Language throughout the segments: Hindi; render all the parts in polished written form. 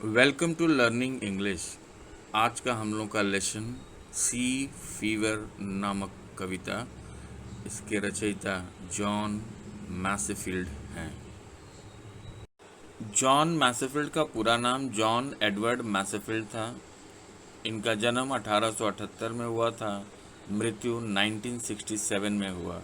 Welcome to learning English. आज का हम लोग का लेसन सी फीवर नामक कविता, इसके रचयिता जॉन मैसेफील्ड हैं। जॉन मैसेफील्ड का पूरा नाम जॉन एडवर्ड मैसेफील्ड था। इनका जन्म 1878 में हुआ था, मृत्यु 1967 में हुआ।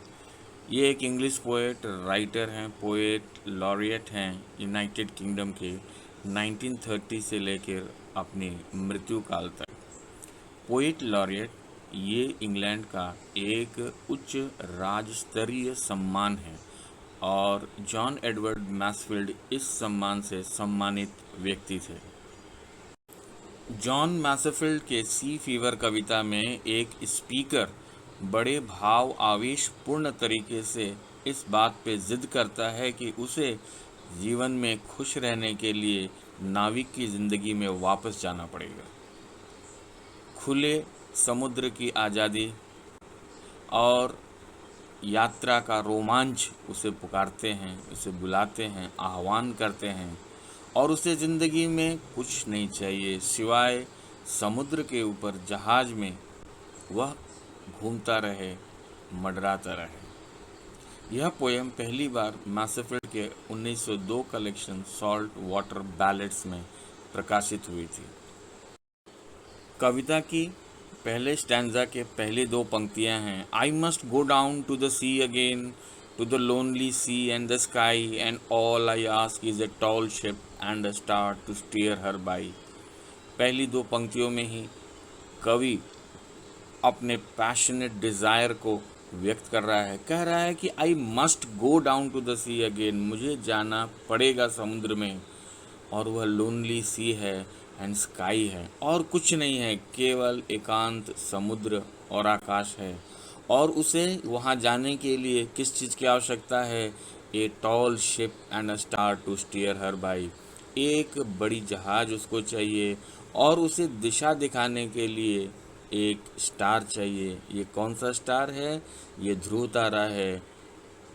ये एक इंग्लिश पोएट, राइटर हैं, पोएट लॉरिएट हैं यूनाइटेड किंगडम के 1930 से लेकर अपनी मृत्यु काल तक। पोएट लॉरिएट ये इंग्लैंड का एक उच्च राज्य स्तरीय सम्मान है और जॉन एडवर्ड मैसेफील्ड इस सम्मान से सम्मानित व्यक्ति थे। जॉन मैसेफील्ड के सी फीवर कविता में एक स्पीकर बड़े भाव आवेशपूर्ण तरीके से इस बात पे जिद करता है कि उसे जीवन में खुश रहने के लिए नाविक की ज़िंदगी में वापस जाना पड़ेगा। खुले समुद्र की आज़ादी और यात्रा का रोमांच उसे पुकारते हैं, उसे बुलाते हैं, आह्वान करते हैं और उसे ज़िंदगी में कुछ नहीं चाहिए सिवाय समुद्र के ऊपर जहाज़ में वह घूमता रहे, मंडराता रहे। यह पोएम पहली बार मैसेफील्ड के 1902 कलेक्शन सॉल्ट वाटर बैलेट्स में प्रकाशित हुई थी। कविता की पहले स्टैंजा के पहली दो पंक्तियां हैं, I must go down to the sea again, to the lonely sea and the sky, and all I ask is a tall ship and a star to steer her by. पहली दो पंक्तियों में ही कवि अपने पैशनेट डिज़ायर को व्यक्त कर रहा है। कह रहा है कि I must go down to the sea again, मुझे जाना पड़ेगा समुद्र में, और वह लोनली सी है एंड स्काई है और कुछ नहीं है, केवल एकांत समुद्र और आकाश है। और उसे वहाँ जाने के लिए किस चीज़ की आवश्यकता है? A tall ship and a star to steer her by, एक बड़ी जहाज़ उसको चाहिए और उसे दिशा दिखाने के लिए एक स्टार चाहिए। ये कौन सा स्टार है? ये ध्रुव तारा है,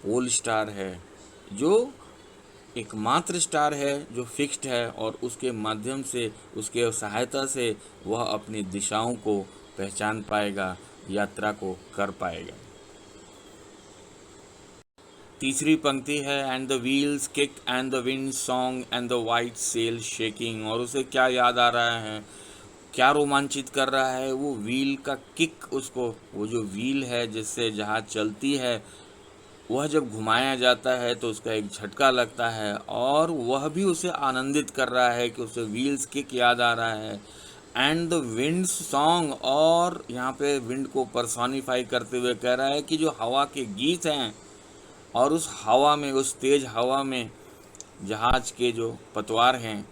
पोल स्टार है, जो एकमात्र स्टार है जो फिक्स्ड है और उसके माध्यम से, उसके सहायता से वह अपनी दिशाओं को पहचान पाएगा, यात्रा को कर पाएगा। तीसरी पंक्ति है, and the wheels kick and the wind song and the white sail shaking. और उसे क्या याद आ रहा है, क्या रोमांचित कर रहा है? वो व्हील का किक, उसको वो जो व्हील है जिससे जहाज चलती है, वह जब घुमाया जाता है तो उसका एक झटका लगता है और वह भी उसे आनंदित कर रहा है कि उसे व्हील्स किक याद आ रहा है। एंड द विंड सॉन्ग, और यहाँ पे विंड को पर्सोनिफाई करते हुए कह रहा है कि जो हवा के गीत हैं और उस हवा में, उस तेज हवा में जहाज के जो पतवार हैं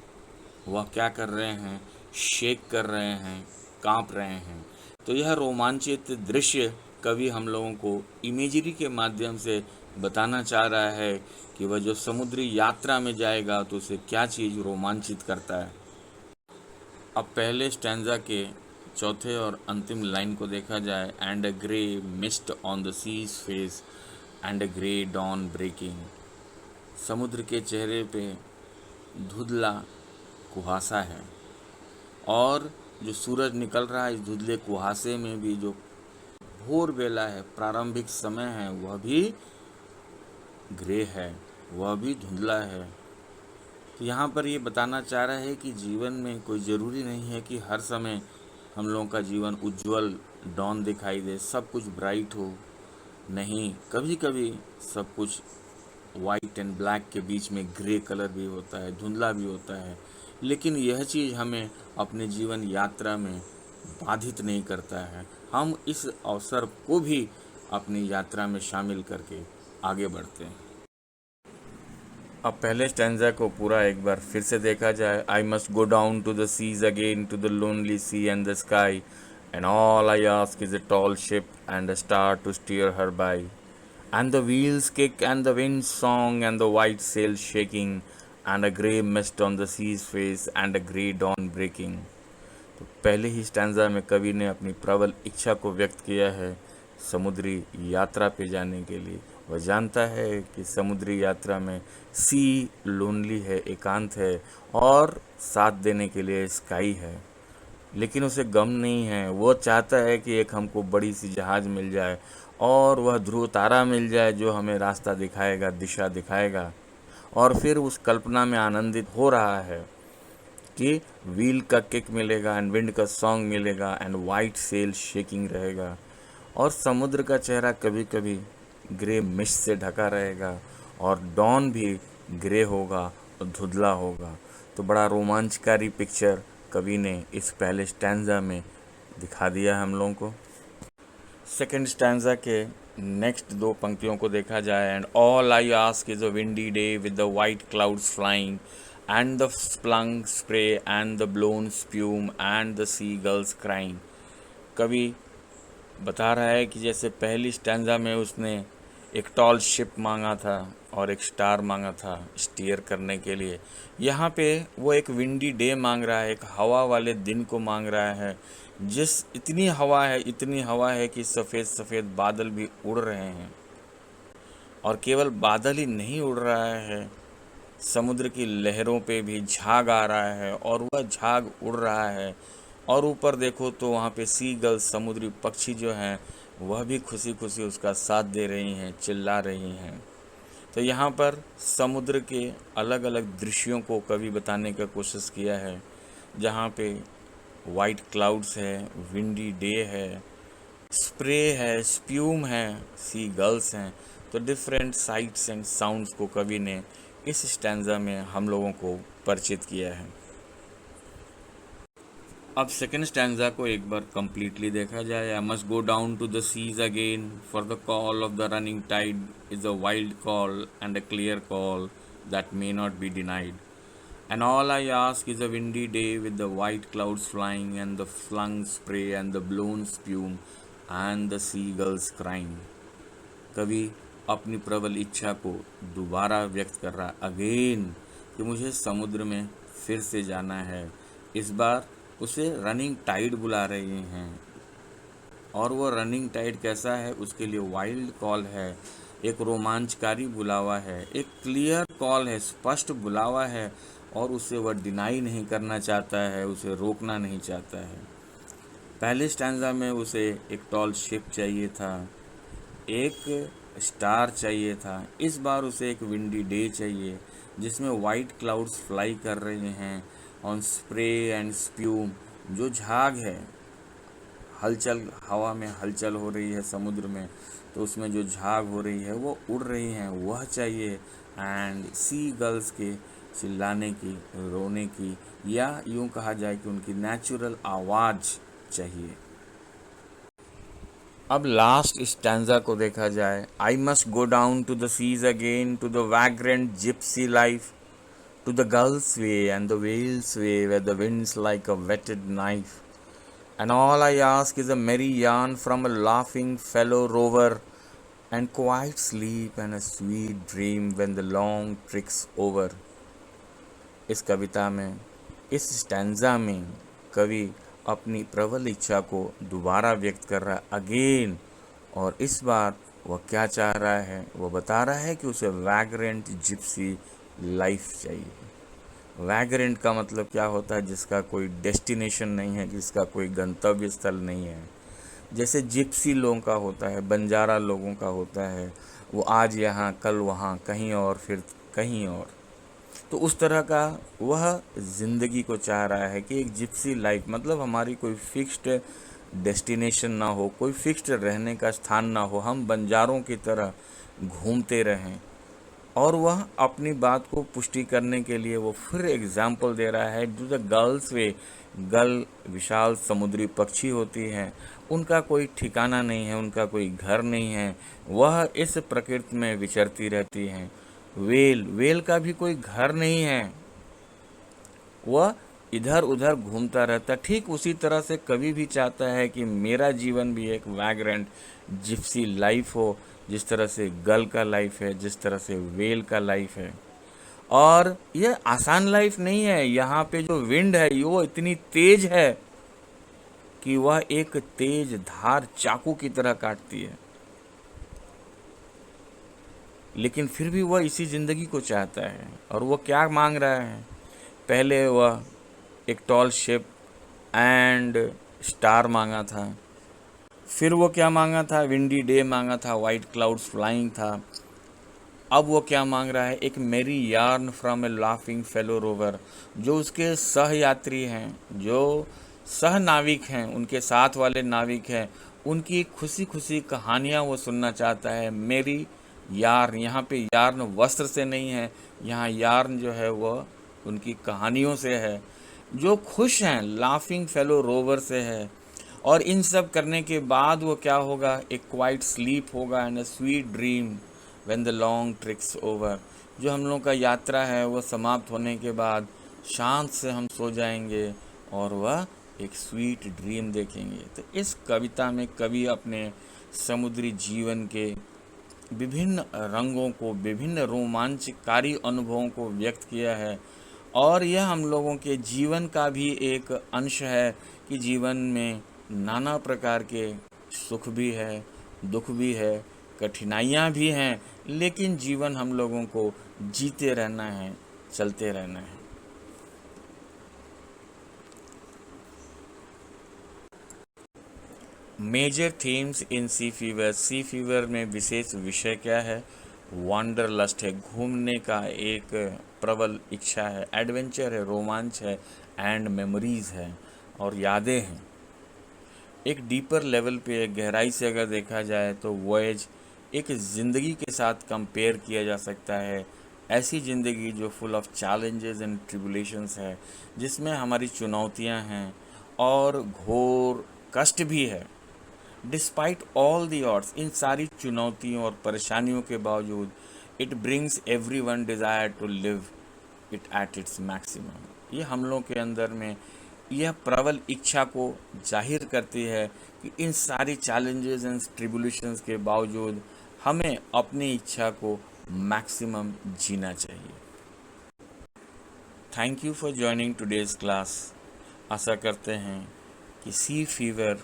वह क्या कर रहे हैं? शेक कर रहे हैं, कांप रहे हैं। तो यह रोमांचित दृश्य कवि हम लोगों को इमेजरी के माध्यम से बताना चाह रहा है कि वह जो समुद्री यात्रा में जाएगा तो उसे क्या चीज़ रोमांचित करता है। अब पहले स्टैंजा के चौथे और अंतिम लाइन को देखा जाए, and a grey mist on the sea's face and a grey dawn breaking. समुद्र के चेहरे पे धुंधला कुहासा है और जो सूरज निकल रहा है इस धुंधले कुहासे में भी जो भोर बेला है, प्रारंभिक समय है, वह भी ग्रे है, वह भी धुंधला है। तो यहाँ पर ये बताना चाह रहा है कि जीवन में कोई ज़रूरी नहीं है कि हर समय हम लोगों का जीवन उज्जवल डॉन दिखाई दे, सब कुछ ब्राइट हो। नहीं, कभी कभी सब कुछ वाइट एंड ब्लैक के बीच में ग्रे कलर भी होता है, धुंधला भी होता है। लेकिन यह चीज़ हमें अपने जीवन यात्रा में बाधित नहीं करता है। हम इस अवसर को भी अपनी यात्रा में शामिल करके आगे बढ़ते हैं। अब पहले स्टैंजा को पूरा एक बार फिर से देखा जाए, I must go down to the seas again, to the lonely sea and the sky, and all I ask is a tall ship and a star to steer her by, and the wheels kick and the wind song and the white sail shaking and a grey mist on the sea's face and a grey dawn breaking। तो पहले ही स्टैंजा में कवि ने अपनी प्रबल इच्छा को व्यक्त किया है समुद्री यात्रा पे जाने के लिए। वह जानता है कि समुद्री यात्रा में सी लोनली है, एकांत है, और साथ देने के लिए स्काई है, लेकिन उसे गम नहीं है। वो चाहता है कि एक हमको बड़ी सी जहाज़ मिल जाए और वह ध्रुव तारा मिल जाए जो हमें रास्ता दिखाएगा, दिशा दिखाएगा। और फिर उस कल्पना में आनंदित हो रहा है कि व्हील का किक मिलेगा एंड विंड का सॉन्ग मिलेगा एंड वाइट सेल शेकिंग रहेगा और समुद्र का चेहरा कभी कभी ग्रे मिस्ट से ढका रहेगा और डॉन भी ग्रे होगा और धुंधला होगा। तो बड़ा रोमांचकारी पिक्चर कवि ने इस पहले स्टैंजा में दिखा दिया हम लोगों को। सेकंड स्टैंजा के नेक्स्ट दो पंक्तियों को देखा जाए, and all I ask is a windy day with the white clouds flying and the flung spray and the blown spume and the sea gulls crying. कवि बता रहा है कि जैसे पहली स्टैंजा में उसने एक टॉल शिप मांगा था और एक स्टार मांगा था स्टीयर करने के लिए, यहाँ पे वो एक विंडी डे मांग रहा है, एक हवा वाले दिन को मांग रहा है। इतनी हवा है कि सफ़ेद सफ़ेद बादल भी उड़ रहे हैं। और केवल बादल ही नहीं उड़ रहा है, समुद्र की लहरों पे भी झाग आ रहा है और वह झाग उड़ रहा है। और ऊपर देखो तो वहाँ पे सी गर्ल्स, समुद्री पक्षी जो हैं वह भी खुशी खुशी उसका साथ दे रही हैं, चिल्ला रही हैं। तो यहाँ पर समुद्र के अलग अलग दृश्यों को कवि बताने का कोशिश किया है, जहाँ पे वाइट क्लाउड्स है, विंडी डे है, स्प्रे है, स्प्यूम है, सी गर्ल्स हैं। तो डिफरेंट साइट्स एंड साउंड्स को कवि ने इस स्टैंजा में हम लोगों को परिचित किया है। अब सेकेंड स्टैंजा को एक बार कंप्लीटली देखा जाए। I must go down to the seas again for the call of the running tide is a wild call and a clear call that may not be denied and all I ask is a windy day with the white clouds flying and the flung spray and the blown spume and the sea gulls crying. कवि अपनी प्रबल इच्छा को दोबारा व्यक्त कर रहा अगेन कि मुझे समुद्र में फिर से जाना है। इस बार उसे रनिंग टाइड बुला रही हैं और वो रनिंग टाइड कैसा है, उसके लिए वाइल्ड कॉल है, एक रोमांचकारी बुलावा है, एक क्लियर कॉल है, स्पष्ट बुलावा है और उसे वह डिनाई नहीं करना चाहता है, उसे रोकना नहीं चाहता है। पहले स्टैंजा में उसे एक टॉल शिप चाहिए था, एक स्टार चाहिए था। इस बार उसे एक विंडी डे चाहिए जिसमें वाइट क्लाउड्स फ्लाई कर रहे हैं ऑन स्प्रे एंड स्प्यूम, जो झाग है, हलचल, हवा में हलचल हो रही है समुद्र में, तो उसमें जो झाग हो रही है वो उड़ रही हैं, वह चाहिए। एंड सी गर्ल्स के चिल्लाने की, रोने की, या यूँ कहा जाए कि उनकी नेचुरल आवाज़ चाहिए। अब लास्ट स्टैंजा को देखा जाए। I must go down to the seas again to the vagrant gypsy life to the Gulf's way and the whale's way where the wind's like a whetted knife. And all I ask is a merry yarn from a laughing fellow rover and quiet sleep and a sweet dream when the long trick's over. इस कविता में, इस स्टैंजा में कवि अपनी प्रबल इच्छा को दोबारा व्यक्त कर रहा है अगेन। और इस बार वह क्या चाह रहा है, वह बता रहा है कि उसे वैग्रेंट जिप्सी लाइफ चाहिए। वैग्रेंट का मतलब क्या होता है, जिसका कोई डेस्टिनेशन नहीं है, जिसका कोई गंतव्य स्थल नहीं है। जैसे जिप्सी लोगों का होता है, बंजारा लोगों का होता है, वो आज यहाँ कल वहाँ, कहीं और फिर कहीं और। तो उस तरह का वह ज़िंदगी को चाह रहा है कि एक जिप्सी लाइफ, मतलब हमारी कोई फिक्स्ड डेस्टिनेशन ना हो, कोई फिक्स्ड रहने का स्थान ना हो, हम बंजारों की तरह घूमते रहें। और वह अपनी बात को पुष्टि करने के लिए वो फिर एग्जाम्पल दे रहा है to the gull's way. Gull विशाल समुद्री पक्षी होती हैं, उनका कोई ठिकाना नहीं है, उनका कोई घर नहीं है, वह इस प्रकृति में विचरती रहती हैं। वेल का भी कोई घर नहीं है, वह इधर उधर घूमता रहता। ठीक उसी तरह से कवि भी चाहता है कि मेरा जीवन भी एक वैग्रेंट जिप्सी लाइफ हो, जिस तरह से गल का लाइफ है, जिस तरह से वेल का लाइफ है। और यह आसान लाइफ नहीं है। यहाँ पे जो विंड है वो इतनी तेज है कि वह एक तेज धार चाकू की तरह काटती है, लेकिन फिर भी वह इसी ज़िंदगी को चाहता है। और वह क्या मांग रहा है, पहले वह एक टॉल शिप एंड स्टार मांगा था। फिर वो क्या मांगा था? विंडी डे मांगा था, वाइट क्लाउड्स फ्लाइंग था। अब वो क्या मांग रहा है? एक मेरी yarn from A laughing fellow rover. जो उसके सह यात्री हैं, जो सह नाविक हैं, उनके साथ वाले नाविक हैं, उनकी खुशी खुशी कहानियाँ वो सुनना चाहता है। मेरी यार्न, यहाँ पे यार्न वस्त्र से नहीं है, यहाँ यार्न जो है वह उनकी कहानियों से है। जो खुश हैं, लाफिंग फेलो रोवर से है। और इन सब करने के बाद वो क्या होगा? एक क्वाइट स्लीप होगा and a sweet dream when the long tricks over. जो हम लोग का यात्रा है वो समाप्त होने के बाद शांत से हम सो जाएंगे और वह एक स्वीट ड्रीम देखेंगे। तो इस कविता में कवि अपने समुद्री जीवन के विभिन्न रंगों को, विभिन्न रोमांचकारी अनुभवों को व्यक्त किया है। और यह हम लोगों के जीवन का भी एक अंश है कि जीवन में नाना प्रकार के सुख भी है, दुख भी है, कठिनाइयाँ भी हैं, लेकिन जीवन हम लोगों को जीते रहना है, चलते रहना है। Major themes in sea fever. Sea fever में विशेष विषय क्या है? वांडरलस्ट है, घूमने का एक प्रबल इच्छा है, एडवेंचर है, रोमांच है, एंड मेमोरीज है, और यादें हैं। एक डीपर लेवल पे, एक गहराई से अगर देखा जाए तो वॉयज एक ज़िंदगी के साथ कंपेयर किया जा सकता है। ऐसी ज़िंदगी जो full of challenges and tribulations है, जिसमें हमारी चुनौतियां हैं और घोर कष्ट भी है। डिस्पाइट ऑल दी ऑड्स, इन सारी चुनौतियों और परेशानियों के बावजूद, it brings every one desire to live it at its maximum. ये हम लोग के अंदर में यह प्रबल इच्छा को जाहिर करती है कि इन सारी चैलेंजेस एंड ट्रिबुलेशंस के बावजूद हमें अपनी इच्छा को मैक्सिमम जीना चाहिए। Thank you for joining today's class. आशा करते हैं कि सी फीवर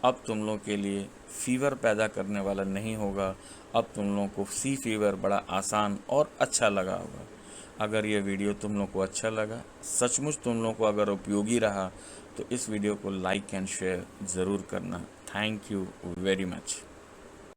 अब तुम लोग के लिए फीवर पैदा करने वाला नहीं होगा। अब तुम लोग को सी फीवर बड़ा आसान और अच्छा लगा होगा। अगर ये वीडियो तुम लोग को अच्छा लगा, सचमुच तुम लोग को अगर उपयोगी रहा, तो इस वीडियो को लाइक एंड शेयर ज़रूर करना। Thank you very much.